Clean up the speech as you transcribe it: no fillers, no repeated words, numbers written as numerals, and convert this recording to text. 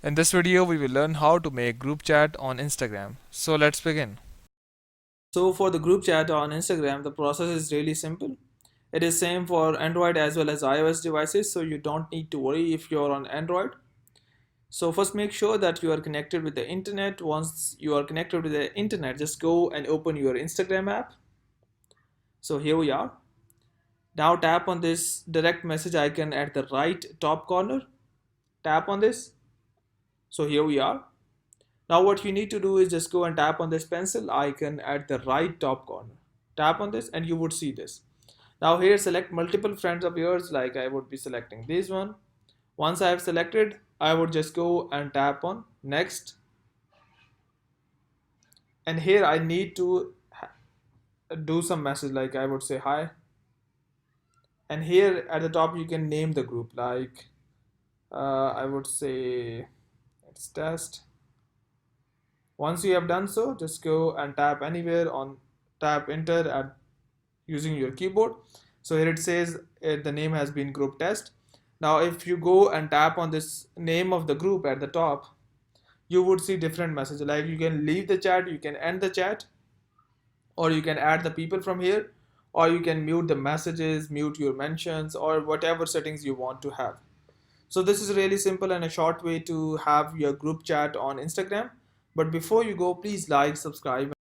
In this video, we will learn how to make group chat on Instagram. So let's begin. So for the group chat on Instagram, the process is really simple. It is same for Android as well as iOS devices, so you don't need to worry if you're on Android. So first make sure that you are connected with the internet. Once you are connected with the internet, just go and open your Instagram app. So here we are. Now tap on this direct message icon at the right top corner. Tap on this. So here we are. Now what you need to do is just go and tap on this pencil icon at the right top corner. Tap on this and you would see this. Now here select multiple friends of yours, like I would be selecting this one. Once I have selected, I would just go and tap on next. And here I need to do some message, like I would say hi. And here at the top you can name the group, like I would say it's test. Once you have done so, just go and tap anywhere on tap enter at using your keyboard. So here it says the name has been group test. Now if you go and tap on this name of the group at the top, you would see different messages, like you can leave the chat, you can end the chat, or you can add the people from here, or you can mute the messages, mute your mentions, or whatever settings you want to have. So this is really simple and a short way to have your group chat on Instagram. But before you go, please like, subscribe.